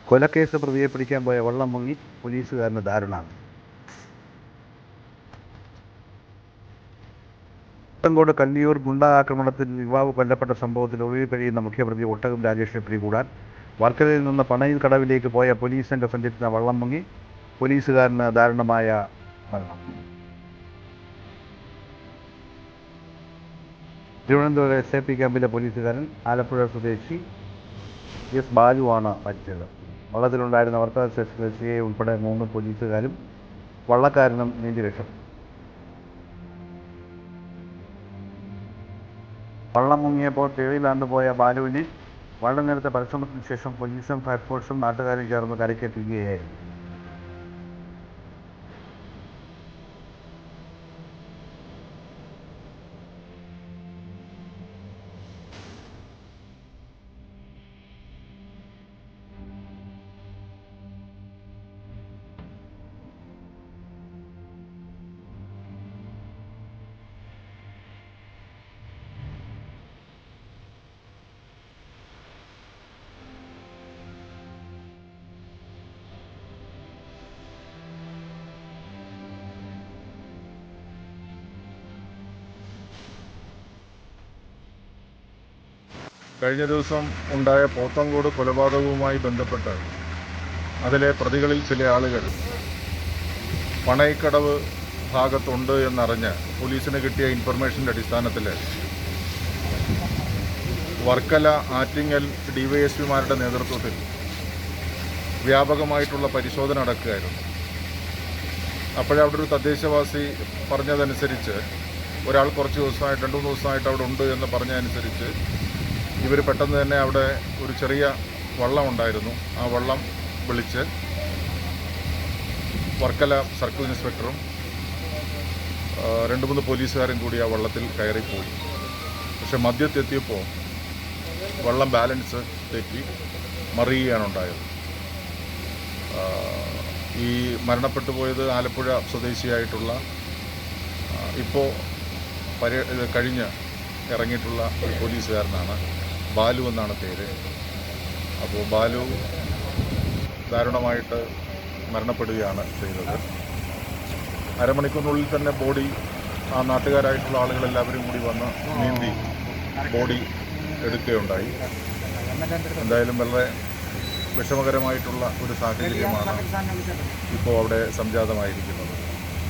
കൊലക്കേസ് പ്രതിയെ പിടിക്കാൻ പോയ വള്ളം മുങ്ങി പോലീസുകാരന് ദാരുണം. ോട് കല്ലിയൂർ ഗുണ്ടാക്രമണത്തിൽ യുവാവ് കൊല്ലപ്പെട്ട സംഭവത്തിൽ ഒളിവിൽ കഴിയുന്ന മുഖ്യപ്രതി ഒട്ടകം രാജേഷിനെ പിടികൂടാൻ വർക്കലയിൽ നിന്ന് പണയിൽ കടവിലേക്ക് പോയ പോലീസ് സംഘം സഞ്ചരിക്കുന്ന വള്ളം മുങ്ങി പോലീസുകാരന് ദാരുണമായ മരണം. തിരുവനന്തപുരം SAP ക്യാമ്പിലെ പോലീസുകാരൻ ആലപ്പുഴ സ്വദേശി എസ് ബാലുവാണ് മരിച്ചത്. വള്ളത്തിലുണ്ടായിരുന്ന വർക്കല സ്റ്റേഷനിലെ CI ഉൾപ്പെടെ 3 പോലീസുകാരും വള്ളക്കാരനും നീന്തി രക്ഷപ്പെട്ടു. വള്ളം മുങ്ങിയപ്പോൾ തെളിയിലാണ്ട് പോയ ബാലുവിനെ വള്ളനിരത്തെ പരിശ്രമത്തിന് ശേഷം പോലീസും ഫയർഫോഴ്സും നാട്ടുകാരും ചേർന്ന് കരയ്ക്കെത്തിക്കുകയായിരുന്നു. കഴിഞ്ഞ ദിവസം ഉണ്ടായ പോത്തങ്കോട് കൊലപാതകവുമായി ബന്ധപ്പെട്ട് അതിലെ പ്രതികളിൽ ചില ആളുകൾ പണയിക്കടവ് ഭാഗത്തുണ്ട് എന്നറിഞ്ഞ് പോലീസിന് കിട്ടിയ ഇൻഫർമേഷൻ്റെ അടിസ്ഥാനത്തിൽ വർക്കല ആറ്റിങ്ങൽ DYSPമാരുടെ നേതൃത്വത്തിൽ വ്യാപകമായിട്ടുള്ള പരിശോധന നടക്കുകയായിരുന്നു. അപ്പോഴവിടെ ഒരു തദ്ദേശവാസി പറഞ്ഞതനുസരിച്ച് ഒരാൾ കുറച്ച് ദിവസമായിട്ട് 2-3 ദിവസമായിട്ട് അവിടെ ഉണ്ട് എന്ന് പറഞ്ഞതനുസരിച്ച് ഇവർ പെട്ടെന്ന് തന്നെ അവിടെ ഒരു ചെറിയ വള്ളം ഉണ്ടായിരുന്നു. ആ വള്ളം വിളിച്ച് വർക്കല സർക്കിൾ ഇൻസ്പെക്ടറും 2-3 പോലീസുകാരും കൂടി ആ വള്ളത്തിൽ കയറിപ്പോയി. പക്ഷെ മധ്യത്തെത്തിയപ്പോൾ വള്ളം ബാലൻസ് തെറ്റി മറിയുകയാണ് ഉണ്ടായത്. ഈ മരണപ്പെട്ടു പോയത് ആലപ്പുഴ സ്വദേശിയായിട്ടുള്ള ഇപ്പോൾ കഴിഞ്ഞ് ഇറങ്ങിയിട്ടുള്ള ഒരു പോലീസുകാരനാണ്. ബാലു എന്നാണ് പേര്. അപ്പോൾ ബാലു ദാരുണമായിട്ട് മരണപ്പെടുകയാണ് ചെയ്തത്. അരമണിക്കൂറിനുള്ളിൽ തന്നെ ബോഡി ആ നാട്ടുകാരായിട്ടുള്ള ആളുകളെല്ലാവരും കൂടി വന്ന് നീന്തി ബോഡി എടുക്കുകയുണ്ടായി. എന്തായാലും വളരെ വിഷമകരമായിട്ടുള്ള ഒരു സാഹചര്യമാണ് ഇപ്പോൾ അവിടെ സംജാതമായിരിക്കുന്നത്.